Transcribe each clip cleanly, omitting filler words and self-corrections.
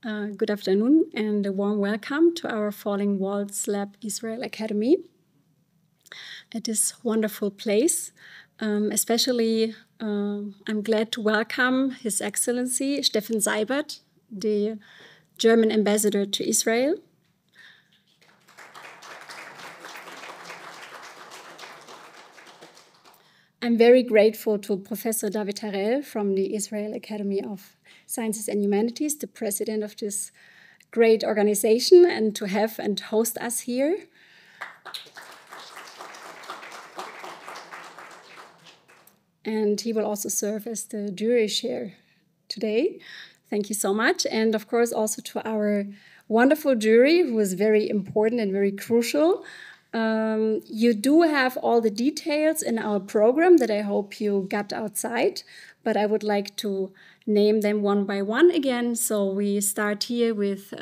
Good afternoon and a warm welcome to our Falling Walls Lab Israel Academy at this wonderful place. Especially, I'm glad to welcome His Excellency Steffen Seibert, the German ambassador to Israel. I'm very grateful to Professor David Harel from the Israel Academy of Sciences and Humanities, the president of this great organization, and to have and host us here. And he will also serve as the jury chair today. Thank you so much. And of course, also to our wonderful jury, who is very important and very crucial. You do have all the details in our program that I hope you got outside, but I would like to name them one by one again. So we start here with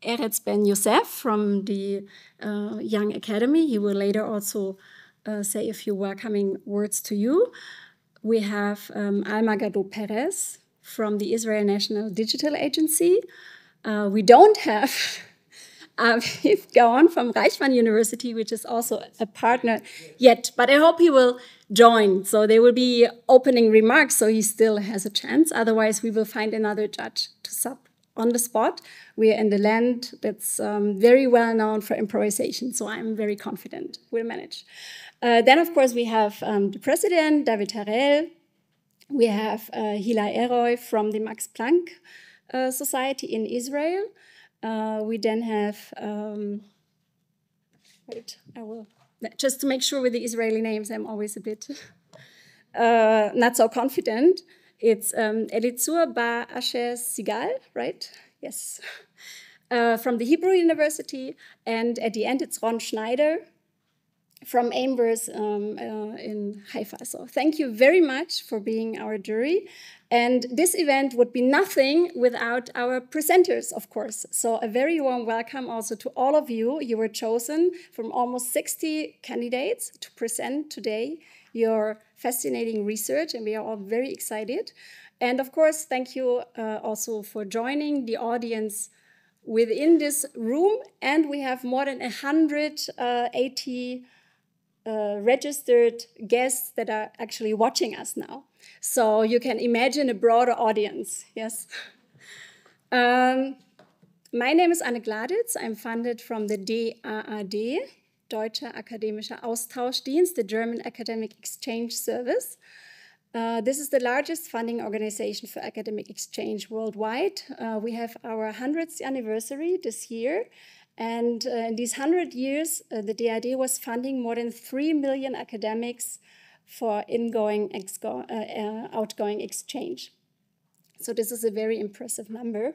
Erez Ben Yossef from the Young Academy. He will later also say a few welcoming words to you. We have Alma Perez from the Israel National Digital Agency. We don't have Aviv Gaon from Reichmann University, which is also a partner yet, but I hope he will join. So there will be opening remarks, so he still has a chance. Otherwise, we will find another judge to sub on the spot. We are in the land that's very well known for improvisation, so I'm very confident we'll manage. Then, of course, we have the president, David Harel. We have Hila Eroy from the Max Planck Society in Israel. We then have, wait, I will, just to make sure with the Israeli names, I'm always a bit not so confident. It's Elitzur Ba Asher Sigal, right? Yes. From the Hebrew University. And at the end, it's Ron Schneider from Ambass in Haifa. So thank you very much for being our jury. And this event would be nothing without our presenters, of course. So a very warm welcome also to all of you. You were chosen from almost 60 candidates to present today your fascinating research, and we are all very excited. And of course, thank you also for joining the audience within this room. And we have more than 180 registered guests that are actually watching us now. So you can imagine a broader audience, yes? My name is Anne Gladitz. I'm funded from the DAAD, Deutscher Akademischer Austauschdienst, the German Academic Exchange Service. This is the largest funding organization for academic exchange worldwide. We have our 100th anniversary this year. And in these 100 years, the DAAD was funding more than 3 million academics for outgoing exchange. So this is a very impressive number.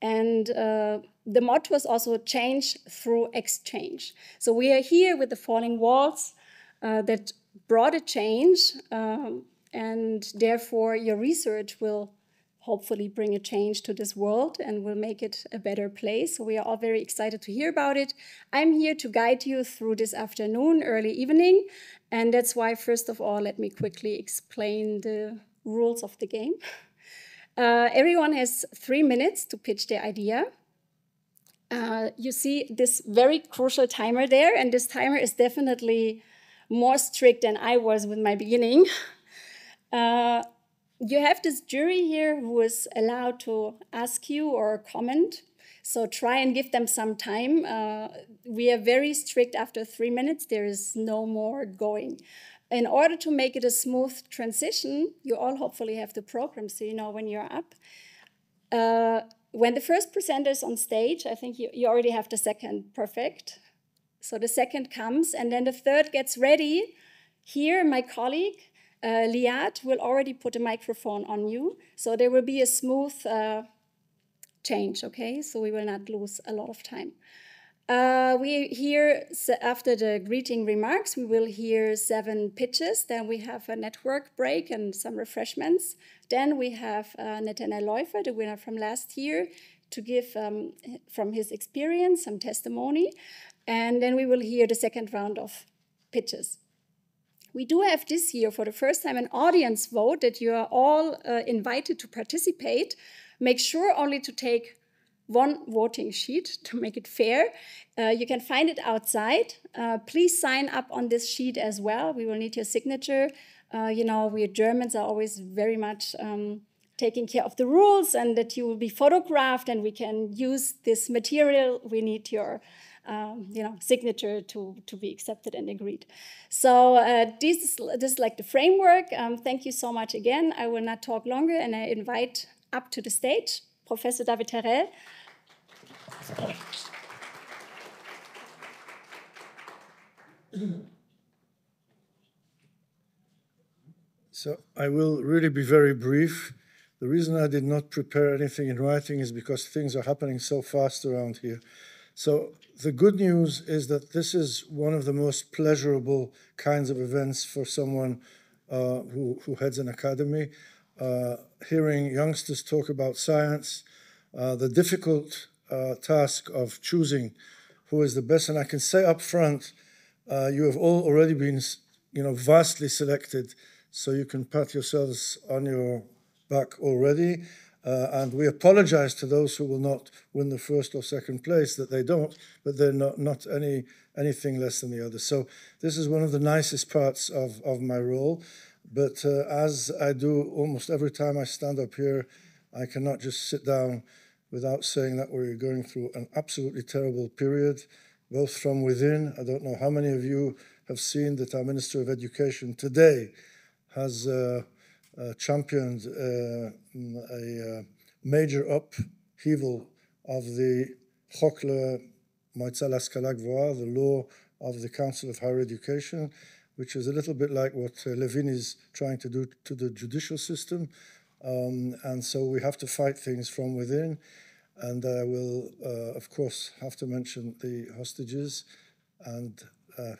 And the motto is also change through exchange. So we are here with the Falling Walls that brought a change, and therefore your research will hopefully bring a change to this world and will make it a better place. So we are all very excited to hear about it. I'm here to guide you through this afternoon, early evening. And that's why, first of all, let me quickly explain the rules of the game. Everyone has 3 minutes to pitch their idea. You see this very crucial timer there, and this timer is definitely more strict than I was with my beginning. You have this jury here who is allowed to ask you or comment, so try and give them some time. We are very strict after 3 minutes. There is no more going. In order to make it a smooth transition, you all hopefully have the program, so you know when you're up. When the first presenter is on stage, I think you already have the second, perfect. So the second comes, and then the third gets ready. Here, my colleague, Liat, will already put a microphone on you, so there will be a smooth change, okay? So we will not lose a lot of time. We hear, after the greeting remarks, we will hear 7 pitches. Then we have a network break and some refreshments. Then we have Nathanael Läufer, the winner from last year, to give from his experience some testimony. And then we will hear the second round of pitches. We do have this year, for the first time, an audience vote that you are all invited to participate. Make sure only to take one voting sheet to make it fair. You can find it outside. Please sign up on this sheet as well. We will need your signature. You know, we Germans are always very much taking care of the rules, and that you will be photographed and we can use this material. We need your signature to be accepted and agreed. So this is like the framework. Thank you so much again. I will not talk longer, and I invite up to the stage Professor David Harel. So I will really be very brief. The reason I did not prepare anything in writing is because things are happening so fast around here. So the good news is that this is one of the most pleasurable kinds of events for someone who heads an academy. Hearing youngsters talk about science, the difficult task of choosing who is the best. And I can say up front, you have all already been, vastly selected, so you can pat yourselves on your back already. And we apologize to those who will not win the first or second place that they don't, but they're not anything less than the others. So this is one of the nicest parts of my role. But as I do almost every time I stand up here, I cannot just sit down without saying that we're going through an absolutely terrible period, both from within. I don't know how many of you have seen that our Minister of Education today has championed a major upheaval of the Chok Moitza l'Hashkala Gvoha, the law of the Council of Higher Education, which is a little bit like what Levin is trying to do to the judicial system. And so we have to fight things from within. And I will, of course, have to mention the hostages and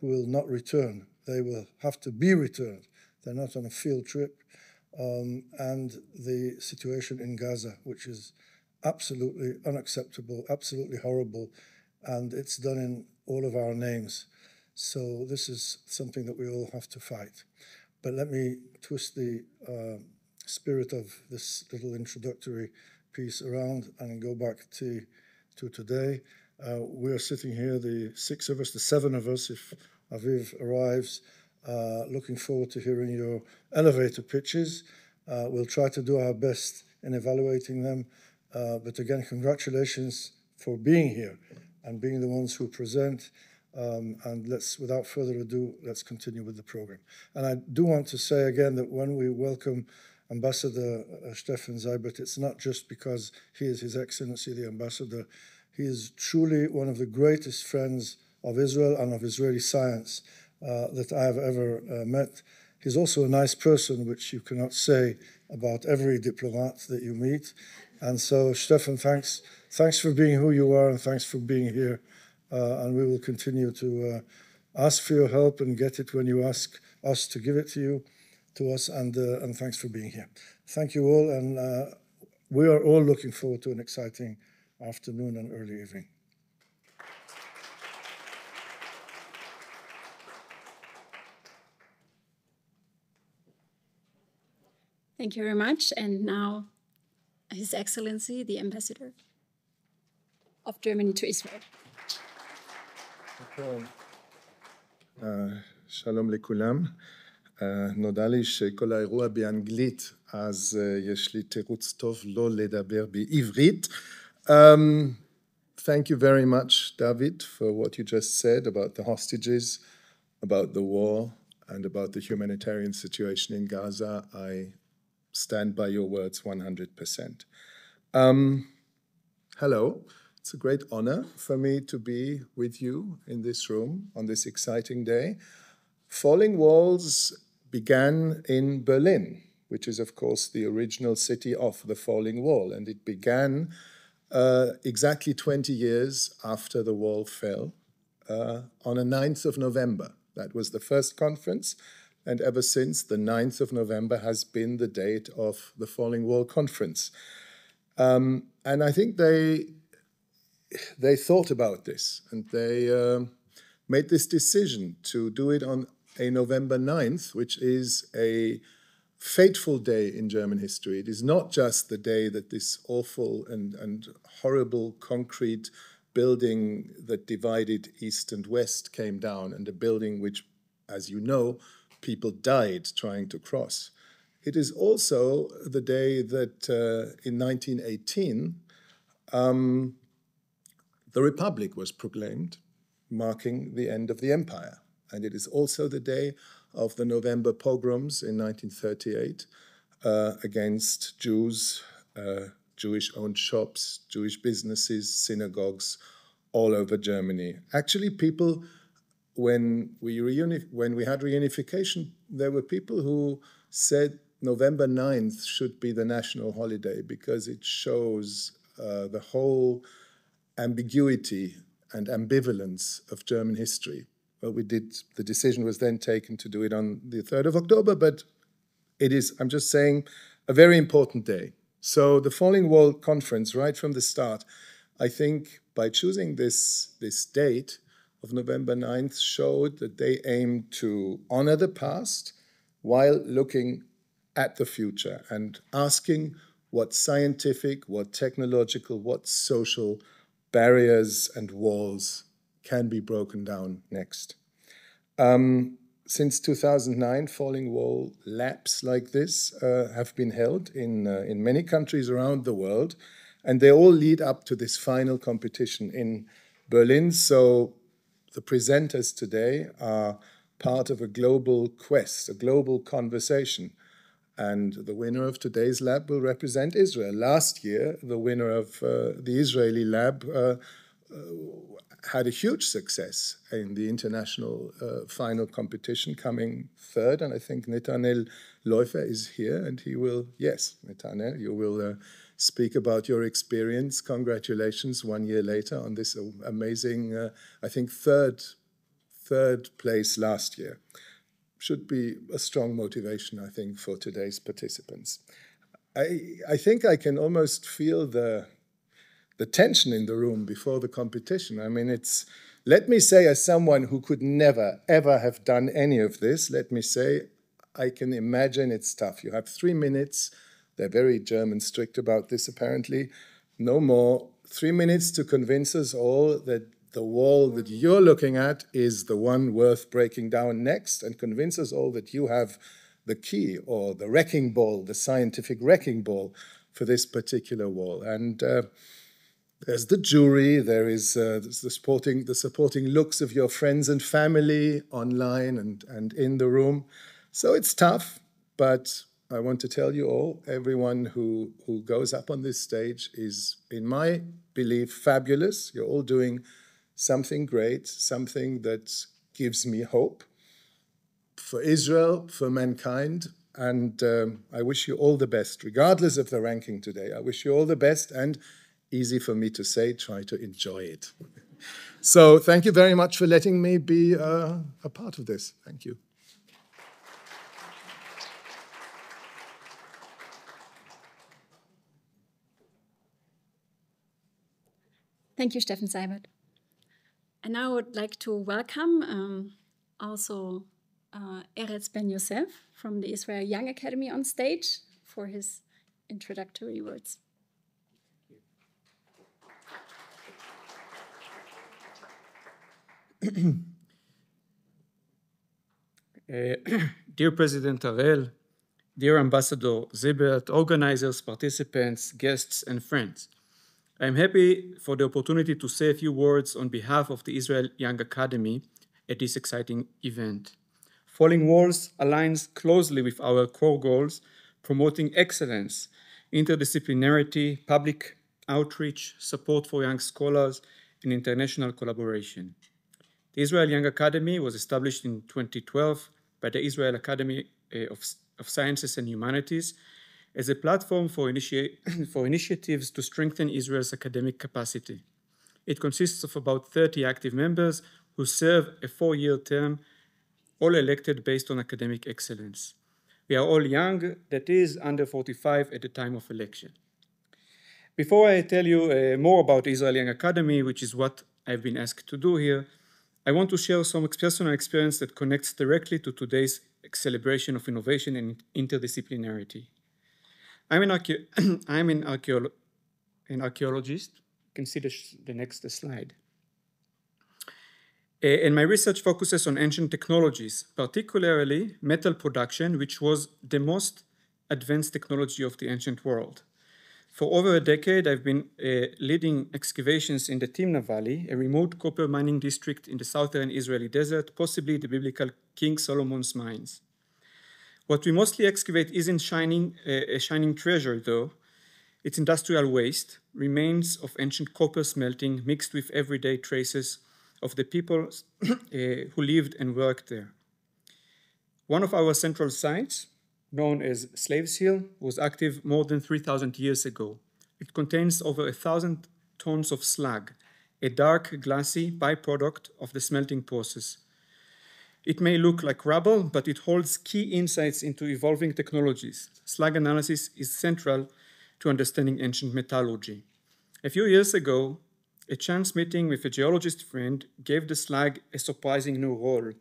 who will not return. They will have to be returned. They're not on a field trip. And the situation in Gaza, which is absolutely unacceptable, absolutely horrible, and it's done in all of our names. So this is something that we all have to fight. But let me twist the spirit of this little introductory piece around and go back to today. We are sitting here, the six of us, the seven of us, if Aviv arrives, looking forward to hearing your elevator pitches. We'll try to do our best in evaluating them. But again, congratulations for being here and being the ones who present. And without further ado, let's continue with the program. And I do want to say again that when we welcome Ambassador Steffen Seibert, it's not just because he is His Excellency the Ambassador. He is truly one of the greatest friends of Israel and of Israeli science that I have ever met. He's also a nice person, which you cannot say about every diplomat that you meet. And so, Steffen, thanks for being who you are, and thanks for being here. And we will continue to ask for your help and get it when you ask us to give it to us. And thanks for being here. Thank you all, and we are all looking forward to an exciting afternoon and early evening. Thank you very much. And now, His Excellency, the Ambassador of Germany to Israel. שלום לכולם. נודע לי שכל האירוע באנגלית, אז יש לי תירוץ טוב לא לדבר בעברית. Thank you very much, David, for what you just said about the hostages, about the war, and about the humanitarian situation in Gaza. I stand by your words 100%. Hello. It's a great honor for me to be with you in this room on this exciting day. Falling Walls began in Berlin, which is, of course, the original city of the Falling Wall. And it began exactly 20 years after the wall fell on the 9th of November. That was the first conference. And ever since, the 9th of November has been the date of the Falling Wall conference. And I think they thought about this, and they made this decision to do it on a November 9th, which is a fateful day in German history. It is not just the day that this awful and horrible concrete building that divided East and West came down, and a building which, as you know, people died trying to cross. It is also the day that in 1918, the Republic was proclaimed, marking the end of the empire. And it is also the day of the November pogroms in 1938 against Jews, Jewish-owned shops, Jewish businesses, synagogues all over Germany. Actually, people, when we had reunification, there were people who said November 9th should be the national holiday because it shows the whole ambiguity and ambivalence of German history. Well, the decision was then taken to do it on the 3rd of October, but it is, I'm just saying, a very important day. So the Falling Wall Conference, right from the start, I think by choosing this date of November 9th showed that they aimed to honor the past while looking at the future and asking what scientific, what technological, what social barriers and walls can be broken down next. Since 2009, Falling Wall labs like this have been held in many countries around the world, and they all lead up to this final competition in Berlin. So the presenters today are part of a global quest, a global conversation. And the winner of today's lab will represent Israel. Last year, the winner of the Israeli lab had a huge success in the international final competition, coming third. And I think Netanel Leufer is here, and he will, yes, Netanel, you will speak about your experience. Congratulations 1 year later on this amazing, I think, third place last year. Should be a strong motivation, I think, for today's participants. I think I can almost feel the tension in the room before the competition. I mean, let me say, as someone who could never, ever have done any of this, let me say, I can imagine it's tough. You have 3 minutes. They're very German strict about this, apparently. No more. 3 minutes to convince us all that the wall that you're looking at is the one worth breaking down next, and convince us all that you have the key or the wrecking ball, the scientific wrecking ball for this particular wall. And there's the jury, there's the supporting looks of your friends and family online and in the room. So it's tough, but I want to tell you all, everyone who goes up on this stage is, in my belief, fabulous. You're all doing something great, something that gives me hope for Israel, for mankind, and I wish you all the best, regardless of the ranking today. I wish you all the best, and easy for me to say, try to enjoy it. So thank you very much for letting me be a part of this. Thank you. Thank you, Steffen Seibert. And now I would like to welcome also Erez Ben Yossef from the Israel Young Academy on stage for his introductory words. Dear President Harel, dear Ambassador Seibert, organizers, participants, guests, and friends, I am happy for the opportunity to say a few words on behalf of the Israel Young Academy at this exciting event. Falling Walls aligns closely with our core goals, promoting excellence, interdisciplinarity, public outreach, support for young scholars, and international collaboration. The Israel Young Academy was established in 2012 by the Israel Academy of Sciences and Humanities as a platform for initiatives to strengthen Israel's academic capacity. It consists of about 30 active members who serve a 4-year term, all elected based on academic excellence. We are all young, that is, under 45 at the time of election. Before I tell you more about the Israel Young Academy, which is what I've been asked to do here, I want to share some personal experience that connects directly to today's celebration of innovation and interdisciplinarity. I'm an archaeologist. You can see the next slide. And my research focuses on ancient technologies, particularly metal production, which was the most advanced technology of the ancient world. For over a decade, I've been leading excavations in the Timna Valley, a remote copper mining district in the southern Israeli desert, possibly the biblical King Solomon's mines. What we mostly excavate isn't a shining treasure, though. It's industrial waste, remains of ancient copper smelting mixed with everyday traces of the people who lived and worked there. One of our central sites, known as Slaves Hill, was active more than 3,000 years ago. It contains over 1,000 tons of slag, a dark, glassy byproduct of the smelting process. It may look like rubble, but it holds key insights into evolving technologies. Slag analysis is central to understanding ancient metallurgy. A few years ago, a chance meeting with a geologist friend gave the slag a surprising new role.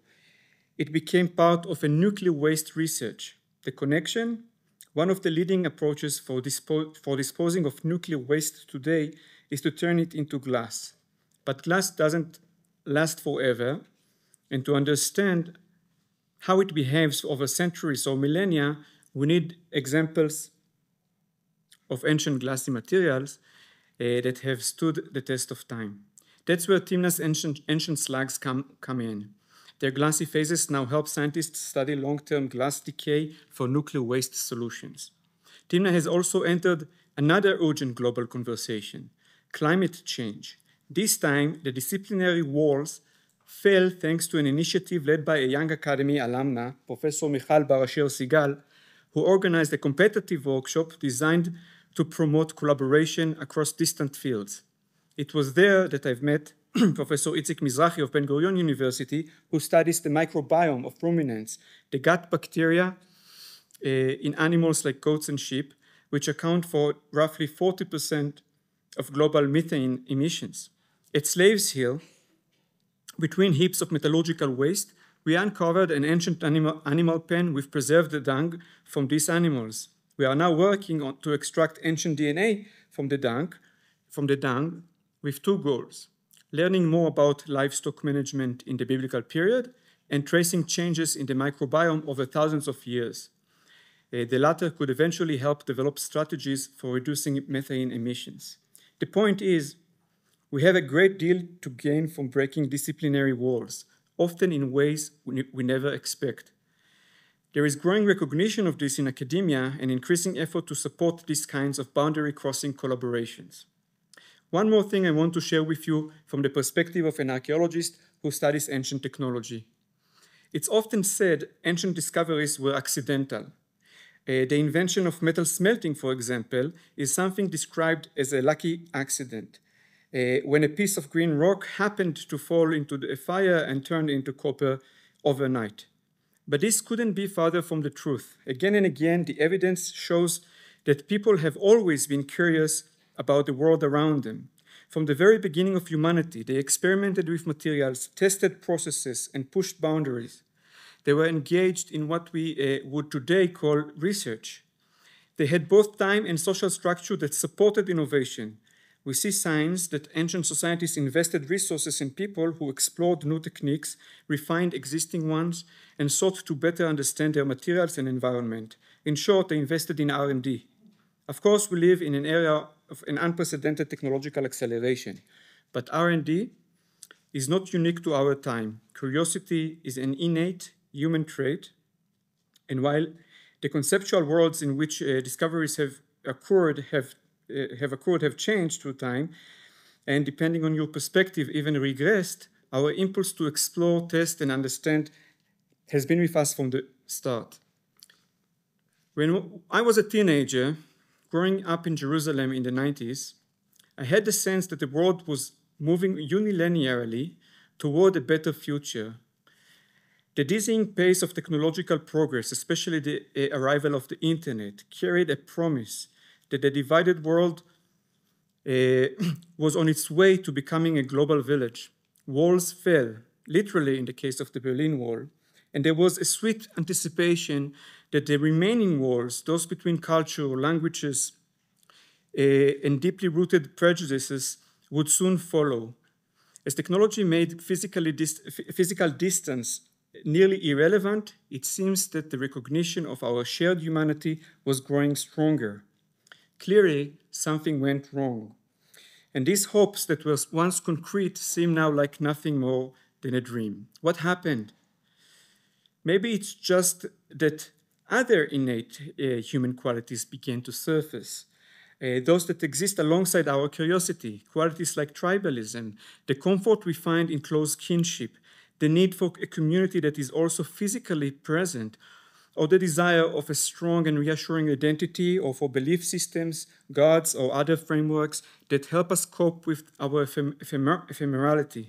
It became part of a nuclear waste research. The connection, one of the leading approaches for disposing of nuclear waste today is to turn it into glass. But glass doesn't last forever, and to understand how it behaves over centuries or millennia, we need examples of ancient glassy materials that have stood the test of time. That's where Timna's ancient slags come in. Their glassy phases now help scientists study long-term glass decay for nuclear waste solutions. Timna has also entered another urgent global conversation, climate change. This time, the disciplinary walls fell thanks to an initiative led by a young academy alumna, Professor Michal Bar-Asher Sigal, who organized a competitive workshop designed to promote collaboration across distant fields. It was there that I've met Professor Itzik Mizrahi of Ben-Gurion University, who studies the microbiome of ruminants, the gut bacteria in animals like goats and sheep, which account for roughly 40% of global methane emissions. At Slaves Hill, between heaps of metallurgical waste, we uncovered an ancient animal pen with preserved dung from these animals. We are now working to extract ancient DNA from the dung with two goals: learning more about livestock management in the biblical period and tracing changes in the microbiome over thousands of years. The latter could eventually help develop strategies for reducing methane emissions. The point is, we have a great deal to gain from breaking disciplinary walls, often in ways we never expect. There is growing recognition of this in academia and increasing effort to support these kinds of boundary-crossing collaborations. One more thing I want to share with you from the perspective of an archaeologist who studies ancient technology. It's often said ancient discoveries were accidental. The invention of metal smelting, for example, is something described as a lucky accident, when a piece of green rock happened to fall into a fire and turned into copper overnight. But this couldn't be farther from the truth. Again and again, the evidence shows that people have always been curious about the world around them. From the very beginning of humanity, they experimented with materials, tested processes, and pushed boundaries. They were engaged in what we would today call research. They had both time and social structure that supported innovation. We see signs that ancient societies invested resources in people who explored new techniques, refined existing ones, and sought to better understand their materials and environment. In short, they invested in R&D. Of course, we live in an era of an unprecedented technological acceleration, but R&D is not unique to our time. Curiosity is an innate human trait, and while the conceptual worlds in which discoveries have occurred have changed through time, and depending on your perspective, even regressed, our impulse to explore, test, and understand has been with us from the start. When I was a teenager, growing up in Jerusalem in the 90s, I had the sense that the world was moving unilaterally toward a better future. The dizzying pace of technological progress, especially the arrival of the internet, carried a promise that the divided world was on its way to becoming a global village. Walls fell, literally in the case of the Berlin Wall, and there was a sweet anticipation that the remaining walls, those between culture, languages, and deeply rooted prejudices, would soon follow. As technology made physical distance nearly irrelevant, it seems that the recognition of our shared humanity was growing stronger. Clearly, something went wrong. And these hopes that were once concrete seem now like nothing more than a dream. What happened? Maybe it's just that other innate human qualities began to surface. Those that exist alongside our curiosity, qualities like tribalism, the comfort we find in close kinship, the need for a community that is also physically present, or the desire of a strong and reassuring identity or for belief systems, gods, or other frameworks that help us cope with our ephemerality.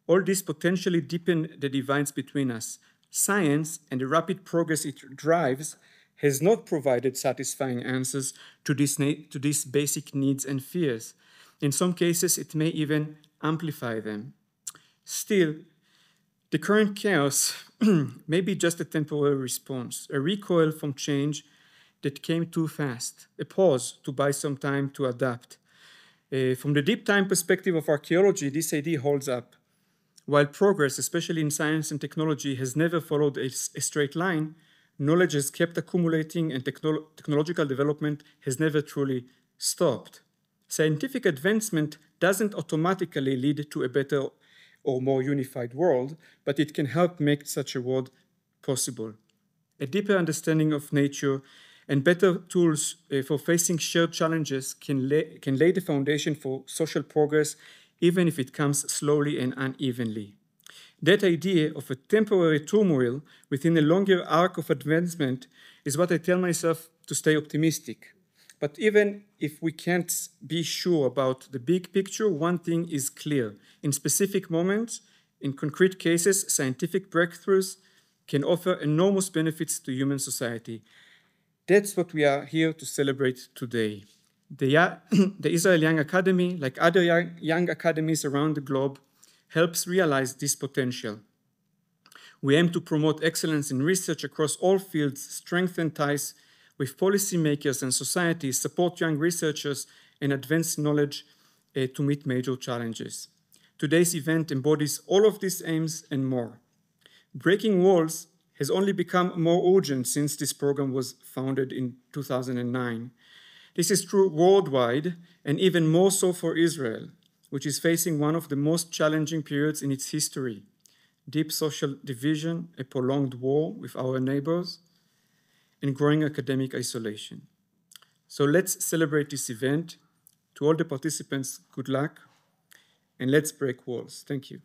All this potentially deepen the divides between us. Science and the rapid progress it drives has not provided satisfying answers to these basic needs and fears. In some cases, it may even amplify them. Still, the current chaos may be just a temporary response, a recoil from change that came too fast, a pause to buy some time to adapt. From the deep time perspective of archaeology, this idea holds up. While progress, especially in science and technology, has never followed a straight line, knowledge has kept accumulating and technological development has never truly stopped. Scientific advancement doesn't automatically lead to a better or more unified world, but it can help make such a world possible. A deeper understanding of nature and better tools for facing shared challenges can lay the foundation for social progress, even if it comes slowly and unevenly. That idea of a temporary turmoil within a longer arc of advancement is what I tell myself to stay optimistic. But even if we can't be sure about the big picture, one thing is clear. In specific moments, in concrete cases, scientific breakthroughs can offer enormous benefits to human society. That's what we are here to celebrate today. The Israel Young Academy, like other young academies around the globe, helps realize this potential. We aim to promote excellence in research across all fields, strengthen ties with policymakers and society, support young researchers, and advance knowledge to meet major challenges. Today's event embodies all of these aims and more. Breaking walls has only become more urgent since this program was founded in 2009. This is true worldwide, and even more so for Israel, which is facing one of the most challenging periods in its history: deep social division, a prolonged war with our neighbors, and growing academic isolation. So let's celebrate this event. To all the participants, good luck, and let's break walls. Thank you.